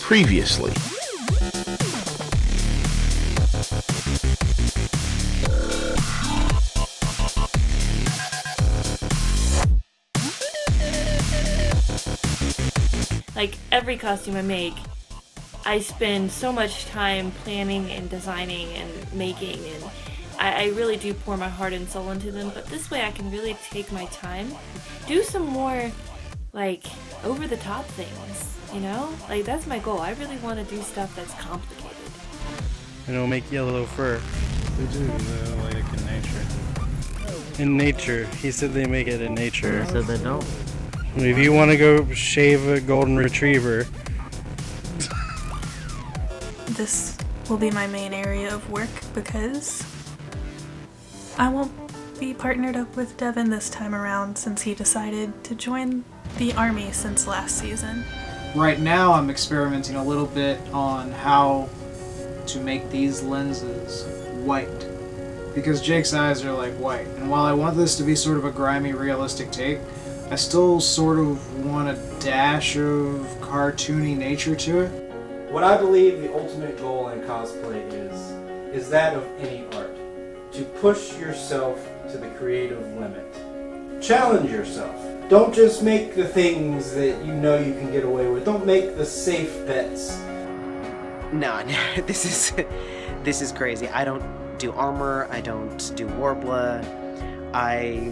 previously. Like every costume I make, I spend so much time planning and designing and making, and I really do pour my heart and soul into them, but this way I can really take my time, do some more like over the top things, you know? Like that's my goal. I really want to do stuff that's complicated. And it'll make yellow fur. They do, like in nature. In nature. He said they make it in nature. He said they don't. If you want to go shave a golden retriever. This will be my main area of work because I won't be partnered up with Devin this time around since he decided to join the army since last season. Right now I'm experimenting a little bit on how to make these lenses white, because Jake's eyes are like white, and while I want this to be sort of a grimy, realistic take, I still sort of want a dash of cartoony nature to it. What I believe the ultimate goal in cosplay is that of any art. To push yourself to the creative limit. Challenge yourself. Don't just make the things that you know you can get away with. Don't make the safe bets. No, this is crazy. I don't do armor, I don't do Warbler. I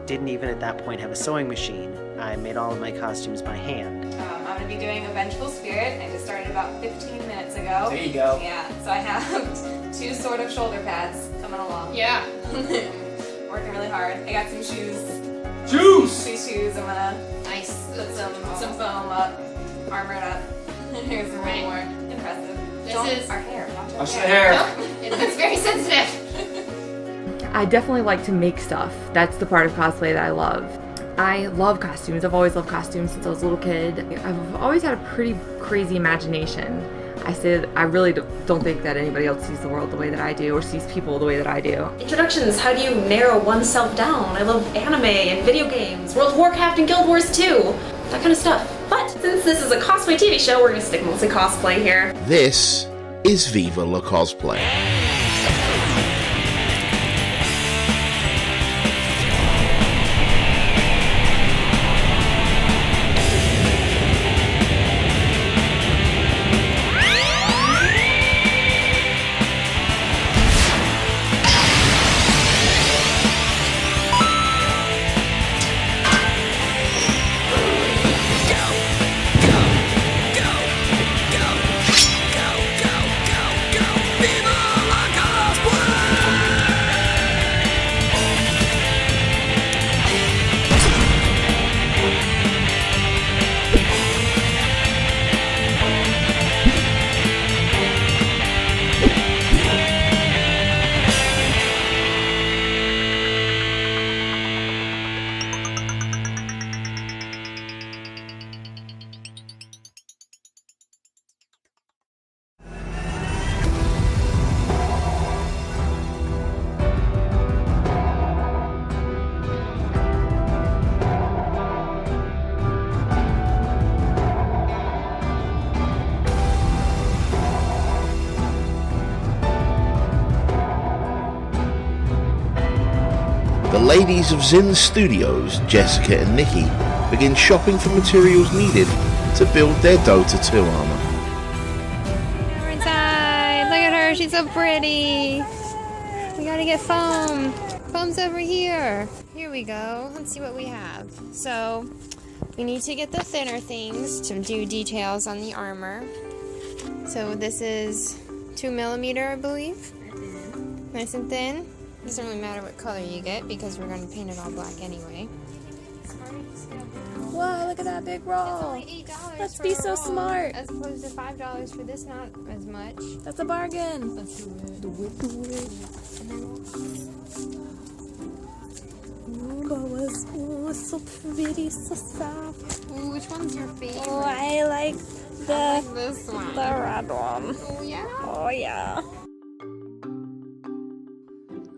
didn't even at that point have a sewing machine. I made all of my costumes by hand. I'm going to be doing a Vengeful Spirit. I just started about 15 minutes ago. There you go. Yeah, so I have 2 sort of shoulder pads coming along. Yeah. Working really hard. I got some shoes. Juice! These shoes, I'm gonna put some foam up, armor it up. Here's some more impressive. This is our hair. Watch the hair. It's very sensitive. I definitely like to make stuff. That's the part of cosplay that I love. I love costumes. I've always loved costumes since I was a little kid. I've always had a pretty crazy imagination. I really don't think that anybody else sees the world the way that I do or sees people the way that I do. Introductions, how do you narrow oneself down? I love anime and video games, World of Warcraft and Guild Wars 2, that kind of stuff. But since this is a cosplay TV show, we're going to stick mostly cosplay here. This is Viva La Cosplay. The ladies of Zin Studios, Jessica and Nikki, begin shopping for materials needed to build their Dota 2 armor. We're inside. Look at her. She's so pretty. We gotta get foam. Foam's over here. Here we go. Let's see what we have. So, we need to get the thinner things to do details on the armor. So this is 2mm, I believe. Nice and thin. Doesn't really matter what color you get because we're going to paint it all black anyway. Whoa, look at that big roll. It's only $8. Let's be so smart. As opposed to $5 for this, not as much. That's a bargain. Let's do it. Ooh, it's so pretty, so soft. Ooh, which one's your favorite? Oh, I like this one. the red one. Oh, yeah? Oh, yeah.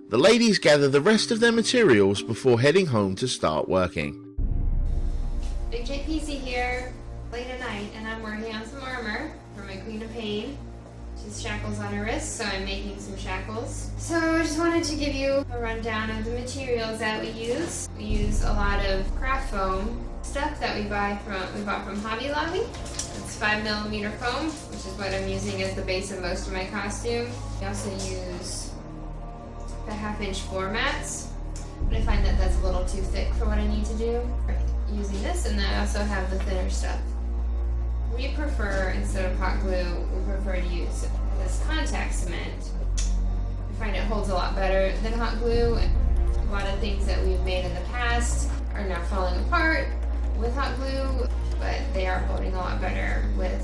The ladies gather the rest of their materials before heading home to start working. Big JPZ here, late at night, and I'm working on some armor for chain, just shackles on her wrist, so I'm making some shackles. So I just wanted to give you a rundown of the materials that we use. We use a lot of craft foam stuff that we bought from Hobby Lobby. It's 5mm foam, which is what I'm using as the base of most of my costume. We also use the 1/2-inch floor mats, but I find that that's a little too thick for what I need to do. Using this, and then I also have the thinner stuff. We prefer, instead of hot glue, we prefer to use this contact cement. I find it holds a lot better than hot glue. A lot of things that we've made in the past are now falling apart with hot glue, but they are holding a lot better with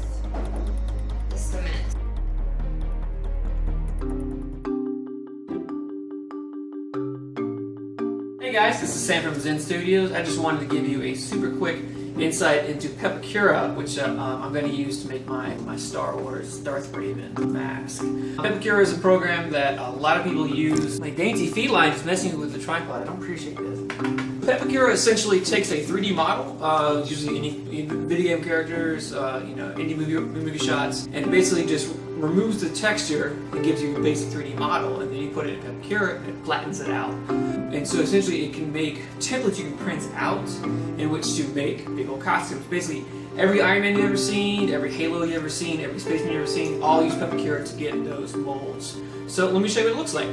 the cement. Hey guys, this is Sam from Zin Studios. I just wanted to give you a super quick insight into pepakura, which I'm going to use to make my Star Wars Darth Raven mask. Pepakura is a program that a lot of people use. My dainty feline is messing with the tripod. I don't appreciate this. Pepakura essentially takes a 3D model, usually any video game characters, indie movie shots, and basically just removes the texture and gives you a basic 3D model, and then you put it in Pepakura and it flattens it out. And so essentially it can make templates you can print out in which to make big old costumes. Basically every Iron Man you've ever seen, every Halo you've ever seen, every Spaceman you've ever seen, all use Pepakura to get those molds. So let me show you what it looks like.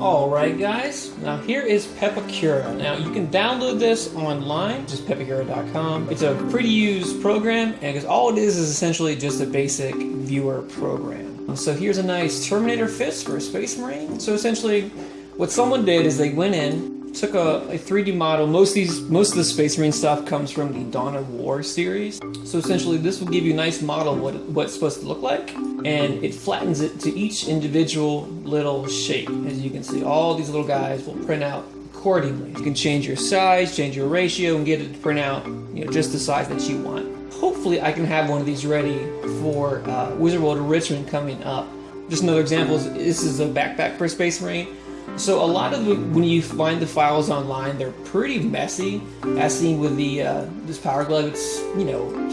Alright guys, now here is Pepakura. Now you can download this online, just pepakura.com. It's a free to use program, and because all it is essentially just a basic viewer program. So here's a nice Terminator fist for a Space Marine. So essentially what someone did is they went in, took a 3D model. Most of the Space Marine stuff comes from the Dawn of War series. So essentially this will give you a nice model of what it's supposed to look like, and it flattens it to each individual little shape. As you can see, all these little guys will print out accordingly. You can change your size, change your ratio, and get it to print out just the size that you want. Hopefully I can have one of these ready for Wizard World of Richmond coming up. Just another example is this is a backpack for a Space Marine. So a lot of when you find the files online, they're pretty messy. As seen with the this Power Glove, it's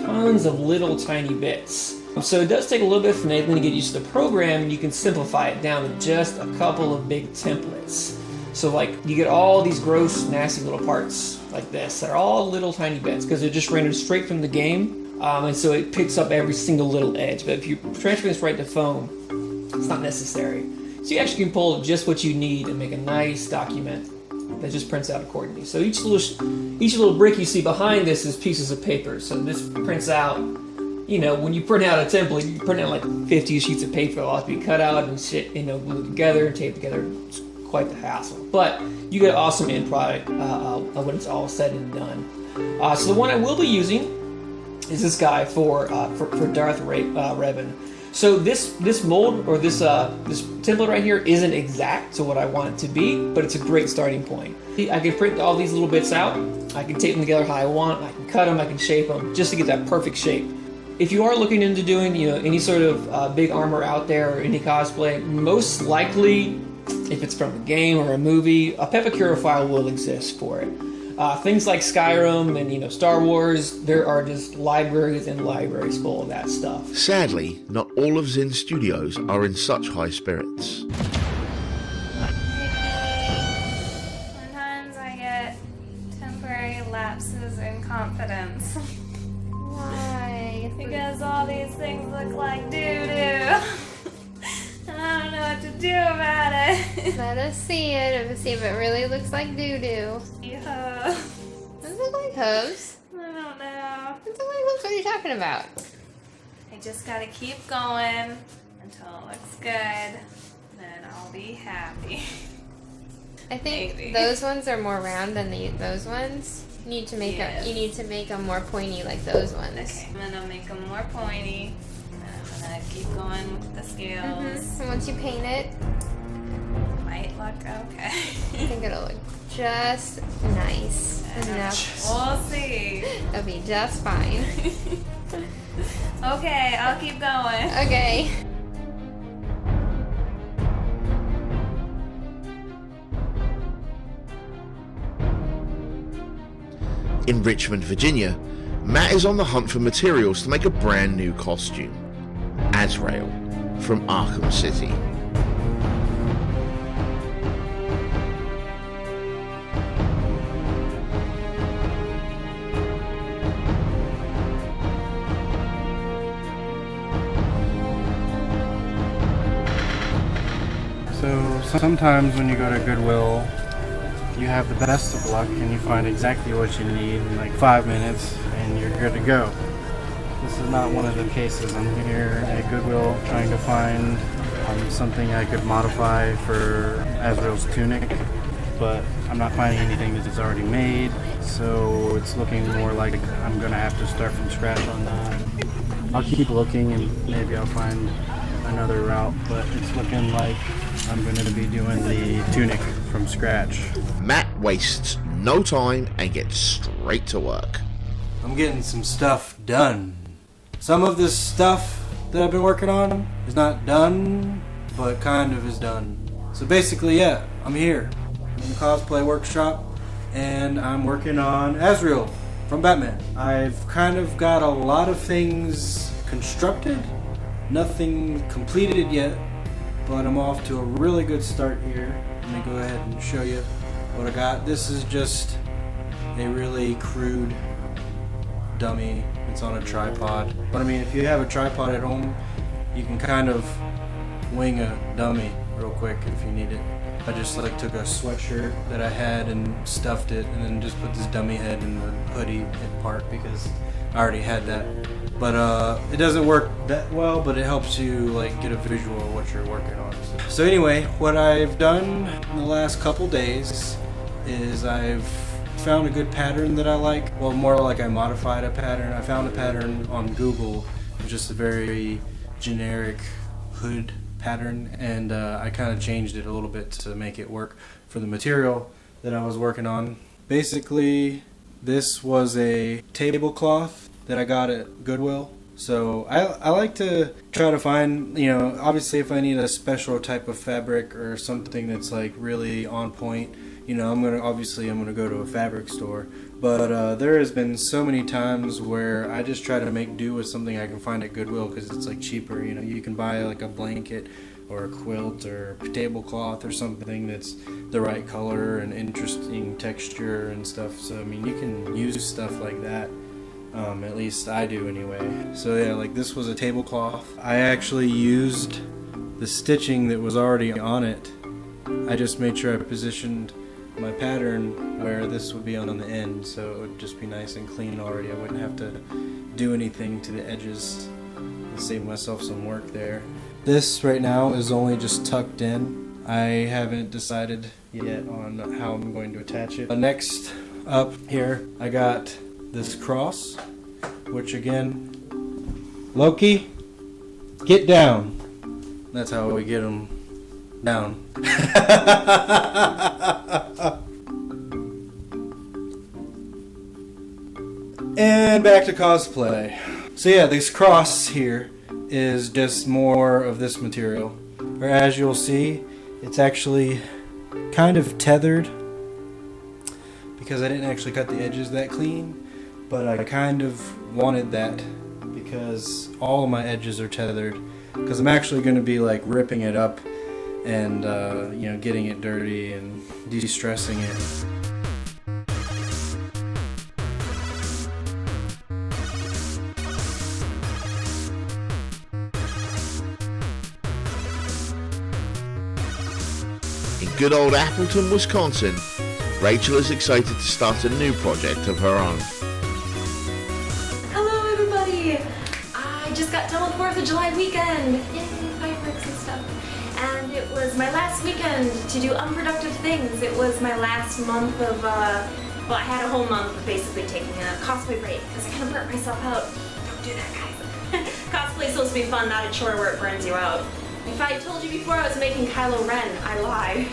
tons of little tiny bits. So it does take a little bit of finagling to get used to the program, and you can simplify it down to just a couple of big templates. So like you get all these gross, nasty little parts like this. They're all little tiny bits because they're just rendered straight from the game, and so it picks up every single little edge. But if you transfer this right to foam, it's not necessary. So you actually can pull just what you need and make a nice document that just prints out accordingly. So each little brick you see behind this is pieces of paper. So this prints out, when you print out a template, you print out like 50 sheets of paper. All have to be cut out and glued together and taped together. It's quite the hassle. But you get an awesome end product when it's all said and done. So the one I will be using is this guy for Darth Raven. So this mold, or this template right here, isn't exact to what I want it to be, but it's a great starting point. I can print all these little bits out, I can tape them together how I want, I can cut them, I can shape them, just to get that perfect shape. If you are looking into doing any sort of big armor out there, or any cosplay, most likely, if it's from a game or a movie, a Pepakura file will exist for it. Things like Skyrim and Star Wars, there are just libraries and libraries full of that stuff. Sadly, not all of Zin Studios are in such high spirits. Sometimes I get temporary lapses in confidence. Why? Because all these things look like doo-doo. I don't know what to do about it. Let us see it and see if it really looks like doo-doo. Yeah. Does it look like hooves? I don't know. Does it look like hooves? What are you talking about? I just gotta keep going until it looks good. Then I'll be happy. I think Maybe. those ones are more round than those ones. You need to make you need to make them more pointy like those ones. Okay, I'm gonna make them more pointy. I'm gonna keep going with the scales. And once you paint it, might look okay. I think it'll look just nice enough. We'll see. It'll be just fine. Okay, I'll keep going. Okay. In Richmond, Virginia, Matt is on the hunt for materials to make a brand new costume, Azrael. from Arkham City. So sometimes when you go to Goodwill, you have the best of luck and you find exactly what you need in like 5 minutes and you're good to go. This is not one of the cases. I'm here at Goodwill trying to find something I could modify for Azrael's tunic, but I'm not finding anything that is already made, so it's looking more like I'm going to have to start from scratch on that. I'll keep looking and maybe I'll find another route, but it's looking like I'm going to be doing the tunic from scratch. Matt wastes no time and gets straight to work. I'm getting some stuff done. Some of this stuff that I've been working on is not done, but kind of is done. So basically, yeah, I'm here in the cosplay workshop and I'm working on Azrael from Batman. I've kind of got a lot of things constructed, nothing completed yet, but I'm off to a really good start here. Let me go ahead and show you what I got. This is just a really crude dummy. It's on a tripod. But I mean, if you have a tripod at home, you can kind of wing a dummy real quick if you need it. I just like took a sweatshirt that I had and stuffed it and then just put this dummy head in the hoodie part because I already had that. But it doesn't work that well, but it helps you like get a visual of what you're working on. So anyway, what I've done in the last couple days is I've found a good pattern that I like. Well, more like I modified a pattern. I found a pattern on Google, just a very generic hood pattern, and I kind of changed it a little bit to make it work for the material that I was working on. Basically, this was a tablecloth that I got at Goodwill. So I like to try to find, you know, obviously if I need a special type of fabric or something that's like really on point, you know, I'm gonna go to a fabric store. But there has been so many times where I just try to make do with something I can find at Goodwill because it's like cheaper. You know, you can buy like a blanket or a quilt or a tablecloth or something that's the right color and interesting texture and stuff. So I mean, you can use stuff like that. At least I do anyway. So yeah, like this was a tablecloth. I actually used the stitching that was already on it. I just made sure I positioned my pattern where this would be on the end, so it would just be nice and clean already. I wouldn't have to do anything to the edges and save myself some work there. This right now is only just tucked in. I haven't decided yet on how I'm going to attach it. Next up here, I got this cross, which again, Loki, get down. That's how we get him down. And back to cosplay. So yeah, this cross here is just more of this material. Or as you'll see, it's actually kind of tethered because I didn't actually cut the edges that clean. But I kind of wanted that because all of my edges are tethered. Because I'm actually going to be like ripping it up and you know, getting it dirty and de-stressing it. In good old Appleton, Wisconsin, Rachel is excited to start a new project of her own. Hello everybody! I just got done with 4th of July weekend! Yay, fireworks and stuff. And it was my last weekend to do unproductive things. It was my last month of, well, I had a whole month of basically taking a cosplay break because I kind of burnt myself out. Don't do that, guys. Cosplay is supposed to be fun, not a chore where it burns you out. If I told you before I was making Kylo Ren, I lied.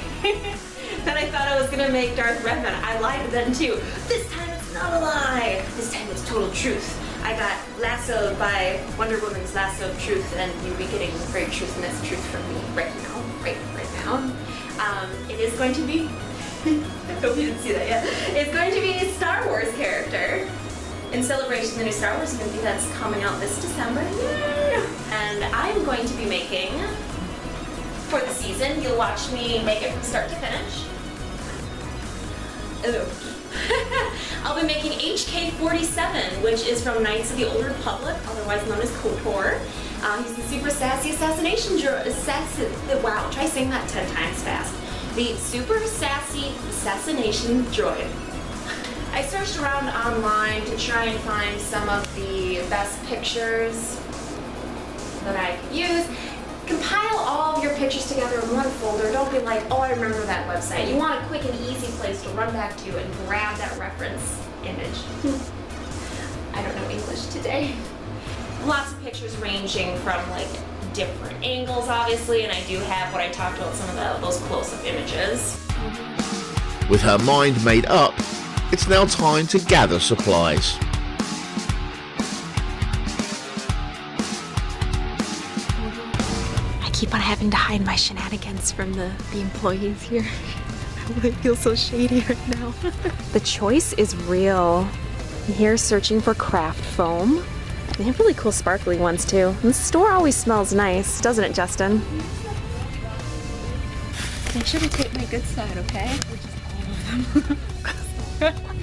Then I thought I was gonna make Darth Revan. I lied then too. This time it's not a lie. This time it's total truth. I got lassoed by Wonder Woman's lasso of truth, and you'll be getting the very truth and this truth from me right now. Right now. It is going to be, I hope you didn't see that yet. It's going to be a Star Wars character. In celebration of the new Star Wars movie that's coming out this December. Yay! and I'm going to be making, for the season, you'll watch me make it from start to finish. I'll be making HK-47, which is from Knights of the Old Republic, otherwise known as KOTOR. He's the super sassy assassination droid. Wow, try saying that 10 times fast. The super sassy assassination droid. I searched around online to try and find some of the best pictures that I could use. Compile all of your pictures together in one folder. Don't be like, oh, I remember that website. You want a quick and easy place to run back to and grab that reference image. I don't know English today. Lots of pictures ranging from like different angles, obviously, and I do have what I talked about, some of those close-up images. With her mind made up, it's now time to gather supplies. I keep on having to hide my shenanigans from the employees here. I feel so shady right now. The choice is real. I'm here searching for craft foam. They have really cool sparkly ones too. And the store always smells nice, doesn't it, Justin? Make sure to take my good side, okay? Which is all of them.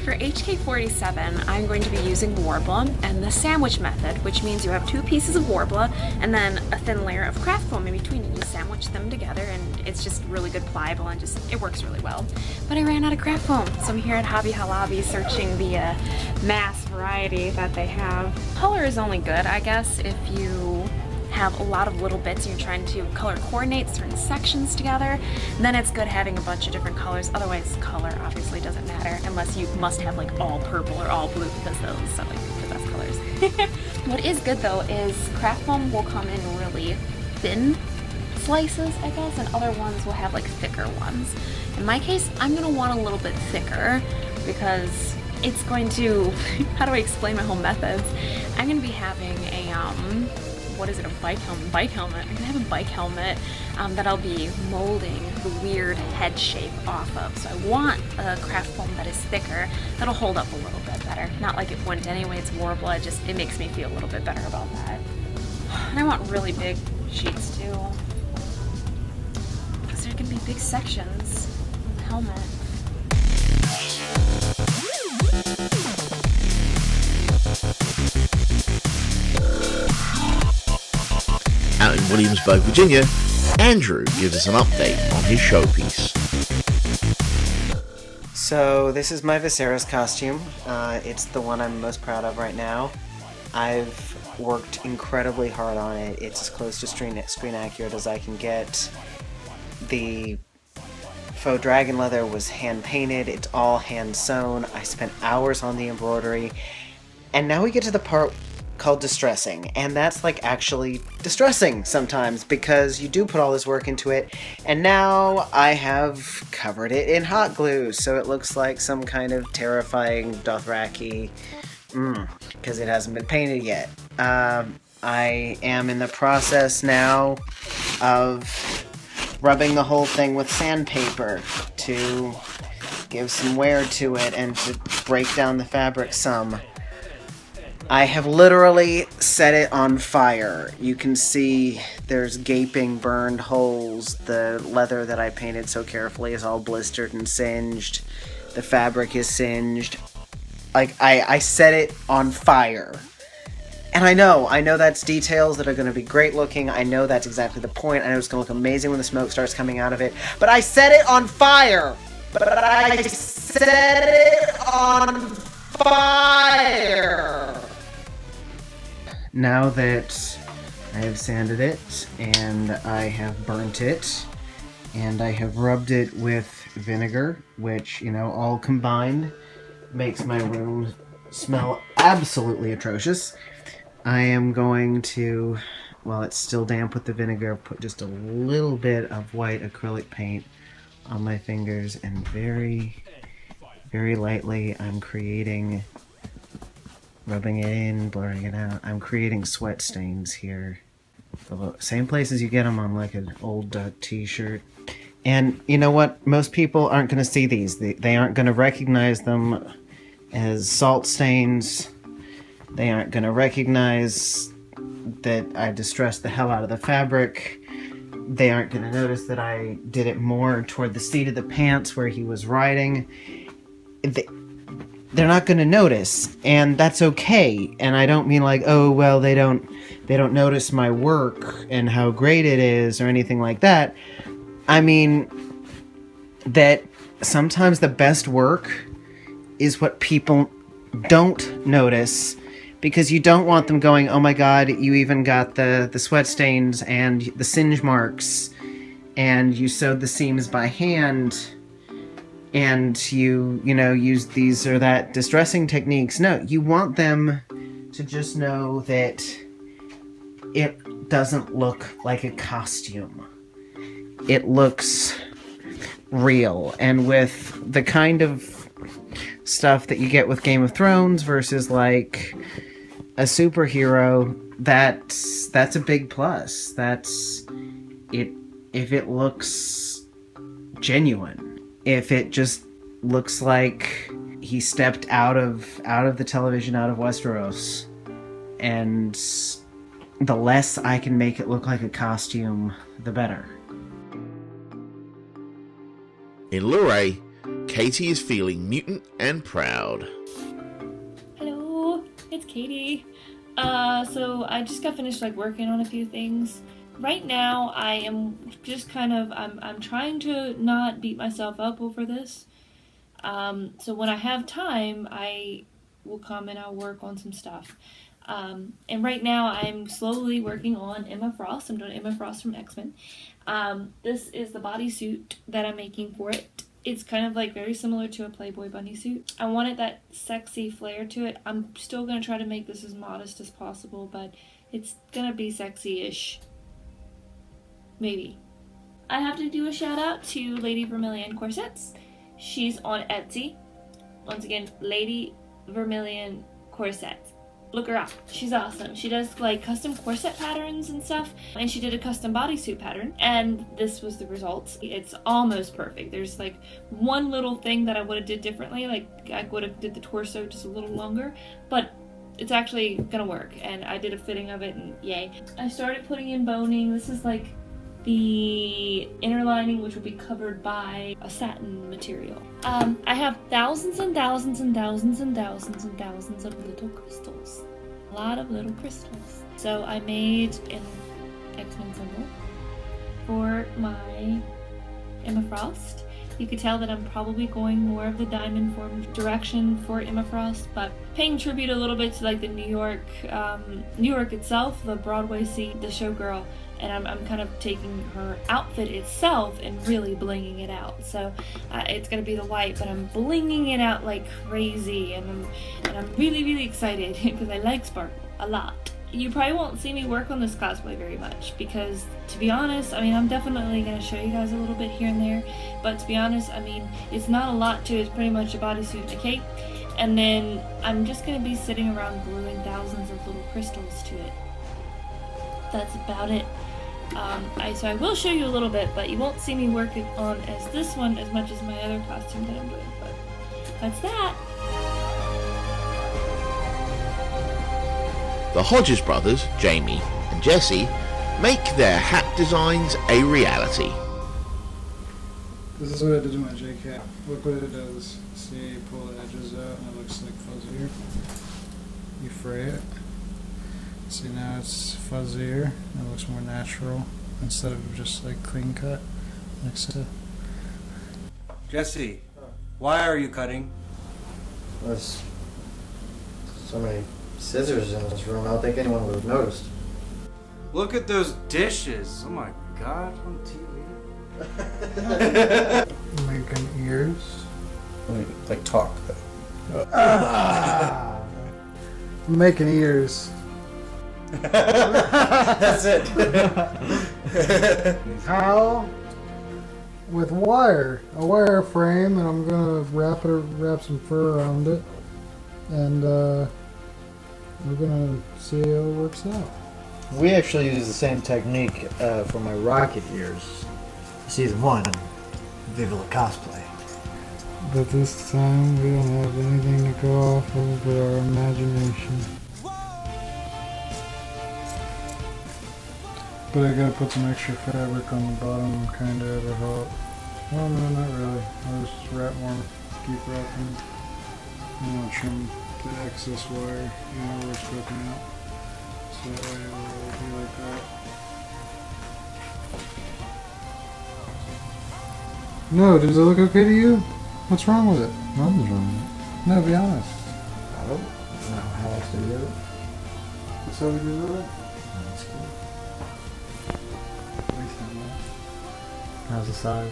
For HK-47, I'm going to be using Warbler and the sandwich method, which means you have 2 pieces of Warbler and then a thin layer of craft foam in between, and you sandwich them together, and it's just really good, pliable, and it works really well. But I ran out of craft foam, so I'm here at Hobby Lobby searching the mass variety that they have. Color is only good, I guess, if you have a lot of little bits and you're trying to color coordinate certain sections together. Then it's good having a bunch of different colors. Otherwise, color obviously doesn't matter unless you must have like all purple or all blue, because those are like the best colors. What is good though is craft foam will come in really thin slices, I guess, and other ones will have like thicker ones. In my case, I'm gonna want a little bit thicker because it's going to, how do I explain my whole methods? I'm gonna be having a, what is it, a bike helmet? I'm gonna have a bike helmet that I'll be molding the weird head shape off of. So I want a craft foam that is thicker, that'll hold up a little bit better. Not like it wouldn't anyway, it's Warbler, it makes me feel a little bit better about that. And I want really big sheets too, because there can be big sections of the helmet. Out in Williamsburg, Virginia, Andrew gives us an update on his showpiece. So this is my Viserys costume. It's the one I'm most proud of right now. I've worked incredibly hard on it. It's as close to screen accurate as I can get. The faux dragon leather was hand painted. It's all hand sewn. I spent hours on the embroidery. And now we get to the part called distressing, and that's like actually distressing sometimes because you do put all this work into it, and now I have covered it in hot glue so it looks like some kind of terrifying Dothraki because it hasn't been painted yet. I am in the process now of rubbing the whole thing with sandpaper to give some wear to it and to break down the fabric some. I have literally set it on fire. You can see there's gaping burned holes. The leather that I painted so carefully is all blistered and singed. The fabric is singed. Like, I set it on fire. And I know that's details that are going to be great looking. I know that's exactly the point. I know it's going to look amazing when the smoke starts coming out of it. But I set it on fire! But I set it on fire! Now that I have sanded it, and I have burnt it, and I have rubbed it with vinegar, which, you know, all combined makes my room smell absolutely atrocious, I am going to, while it's still damp with the vinegar, put just a little bit of white acrylic paint on my fingers, and very, very lightly I'm rubbing it in, blurring it out. I'm creating sweat stains here. The same places you get them on like an old t-shirt. And you know what? Most people aren't going to see these. They aren't going to recognize them as salt stains. They aren't going to recognize that I distressed the hell out of the fabric. They aren't going to notice that I did it more toward the seat of the pants where he was riding. They're not going to notice, and that's okay. And I don't mean like, oh well, they don't notice my work and how great it is or anything like that. I mean that sometimes the best work is what people don't notice, because you don't want them going, oh my god, you even got the sweat stains and the singe marks, and you sewed the seams by hand, and you use these or that distressing techniques. No, you want them to just know that it doesn't look like a costume. It looks real. And with the kind of stuff that you get with Game of Thrones versus like a superhero, that's a big plus. That's it. If it looks genuine, if it just looks like he stepped out of the television, out of Westeros, and the less I can make it look like a costume, the better. In Luray, Katie is feeling mutant and proud. Hello, it's Katie. So I just got finished working on a few things. Right now, I am just I'm trying to not beat myself up over this. So when I have time, I will come and I'll work on some stuff. And right now, I'm slowly working on Emma Frost. I'm doing Emma Frost from X-Men. This is the bodysuit that I'm making for it. It's kind of very similar to a Playboy bunny suit. I wanted that sexy flair to it. I'm still going to try to make this as modest as possible, but it's going to be sexy-ish. Maybe. I have to do a shout out to Lady Vermilion Corsets. She's on Etsy. Once again, Lady Vermilion Corsets. Look her up. She's awesome. She does custom corset patterns and stuff, and she did a custom bodysuit pattern, and this was the result. It's almost perfect. There's one little thing that I would have did differently. I would have did the torso just a little longer, but it's actually gonna work, and I did a fitting of it, and yay. I started putting in boning. This is the inner lining, which will be covered by a satin material. I have thousands and thousands and thousands and thousands and thousands of little crystals. A lot of little crystals. So I made an X-Men symbol for my Emma Frost. You could tell that I'm probably going more of the diamond form direction for Emma Frost, but paying tribute a little bit to the New York itself, the Broadway scene, the showgirl, and I'm kind of taking her outfit itself and really blinging it out. So it's gonna be the white, but I'm blinging it out like crazy, and I'm really, really excited because I like sparkle a lot. You probably won't see me work on this cosplay very much because, to be honest, I'm definitely going to show you guys a little bit here and there, but to be honest, it's not a lot to it. It's pretty much a bodysuit and a cape, and then I'm just going to be sitting around gluing thousands of little crystals to it. That's about it. So I will show you a little bit, but you won't see me work it on as this one as much as my other costume that I'm doing, but that's that. The Hodges brothers, Jamie and Jesse, make their hat designs a reality. This is what I did to my JCat. Look what it does. See, you pull the edges out and it looks fuzzier. You fray it. See, now it's fuzzier. It looks more natural instead of just clean cut. Like so. Jesse, why are you cutting? There's so many scissors in this room. I don't think anyone would have noticed. Look at those dishes. Oh my god, on TV. Making ears. Talk. I'm making ears. That's it. How? With wire. A wire frame, and I'm gonna wrap some fur around it. And we're gonna see how it works out. We actually use the same technique for my rocket ears. Season 1 of Viva La Cosplay. But this time we don't have anything to go off of but our imagination. But I gotta put some extra fabric on the bottom, kinda at a help. Well, no, not really. I'll just wrap more, keep wrapping. And I'll trim the excess wire, where it's poking out. So that way it'll be like that. No, does it look okay to you? What's wrong with it? Nothing's wrong with it. No, be honest. I don't know how else to do it. That's how we do it? That's cool. How's the size?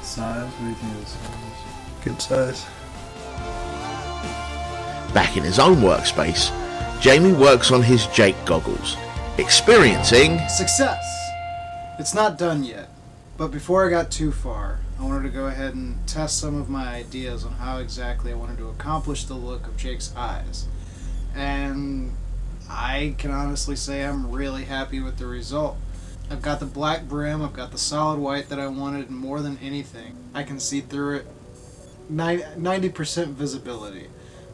Size? What do you think of the size? Good size. Back in his own workspace, Jamie works on his Jake goggles, experiencing success! It's not done yet, but before I got too far, I wanted to go ahead and test some of my ideas on how exactly I wanted to accomplish the look of Jake's eyes. And I can honestly say I'm really happy with the result. I've got the black brim, I've got the solid white that I wanted, and more than anything, I can see through it 90% visibility,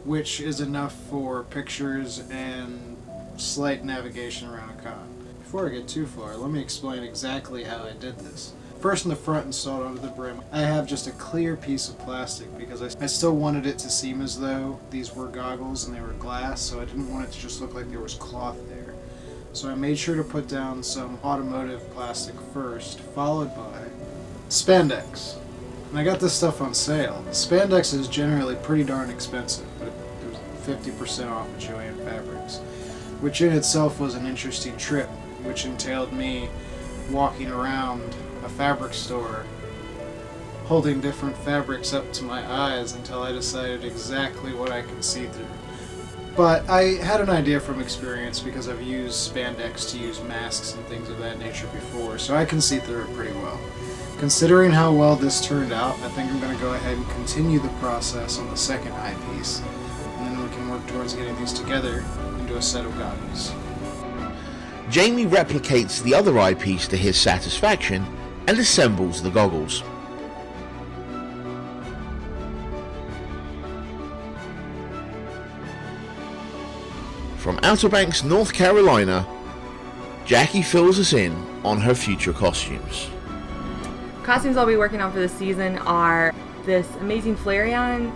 which is enough for pictures and slight navigation around a con. Before I get too far, let me explain exactly how I did this. First, in the front installed onto the brim, I have just a clear piece of plastic because I still wanted it to seem as though these were goggles and they were glass, so I didn't want it to just look like there was cloth there. So I made sure to put down some automotive plastic first, followed by spandex. And I got this stuff on sale. Spandex is generally pretty darn expensive, but there's 50% off at Joanne Fabrics, which in itself was an interesting trip, which entailed me walking around a fabric store holding different fabrics up to my eyes until I decided exactly what I can see through. But I had an idea from experience because I've used spandex to use masks and things of that nature before, so I can see through it pretty well. Considering how well this turned out, I think I'm going to go ahead and continue the process on the second eyepiece, and then we can work towards getting these together into a set of goggles. Jamie replicates the other eyepiece to his satisfaction and assembles the goggles. From Outer Banks, North Carolina, Jackie fills us in on her future costumes. Costumes I'll be working on for this season are this amazing Flareon.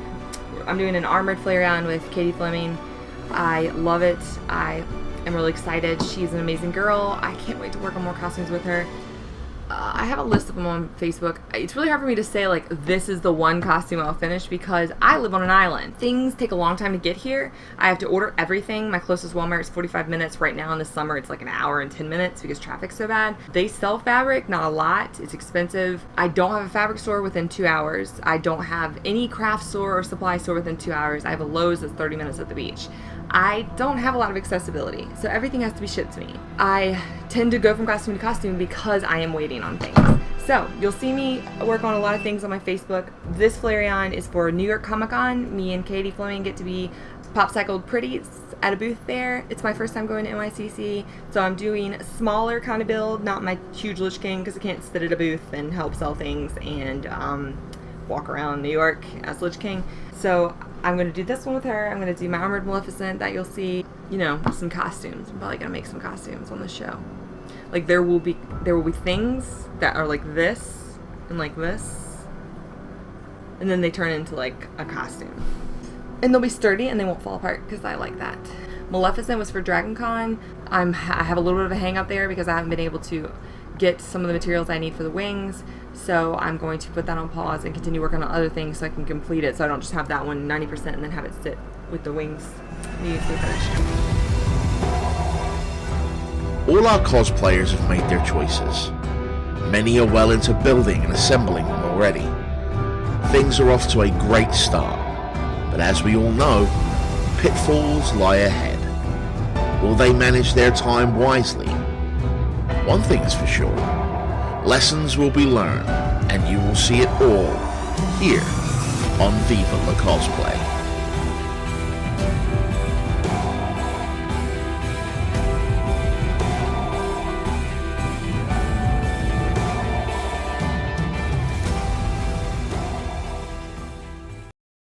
I'm doing an armored Flareon with Katie Fleming. I love it. I am really excited. She's an amazing girl. I can't wait to work on more costumes with her. I have a list of them on Facebook. It's really hard for me to say, like, this is the one costume I'll finish because I live on an island. Things take a long time to get here. I have to order everything. My closest Walmart is 45 minutes. Right now in the summer, it's like an hour and 10 minutes because traffic's so bad. They sell fabric, not a lot. It's expensive. I don't have a fabric store within 2 hours. I don't have any craft store or supply store within 2 hours. I have a Lowe's that's 30 minutes at the beach. I don't have a lot of accessibility, so everything has to be shipped to me. I tend to go from costume to costume because I am waiting on things. So you'll see me work on a lot of things on my Facebook. This Flareon is for New York Comicon. Me and Katie Fleming get to be popcycled pretties at a booth there. It's my first time going to NYCC, so I'm doing a smaller kind of build, not my huge Lich King because I can't sit at a booth and help sell things and walk around New York as Lich King. So I'm going to do this one with her. I'm going to do my Armored Maleficent that you'll see, some costumes. I'm probably going to make some costumes on the show. Like there will be things that are like this and like this, and then they turn into like a costume. And they'll be sturdy and they won't fall apart because I like that. Maleficent was for Dragon Con. I have a little bit of a hang up there because I haven't been able to get some of the materials I need for the wings. So I'm going to put that on pause and continue working on other things so I can complete it, so I don't just have that one 90% and then have it sit with the wings needing to be finished. All our cosplayers have made their choices. Many are well into building and assembling them already. Things are off to a great start, but as we all know, pitfalls lie ahead. Will they manage their time wisely? One thing is for sure. Lessons will be learned, and you will see it all here on Viva La Cosplay.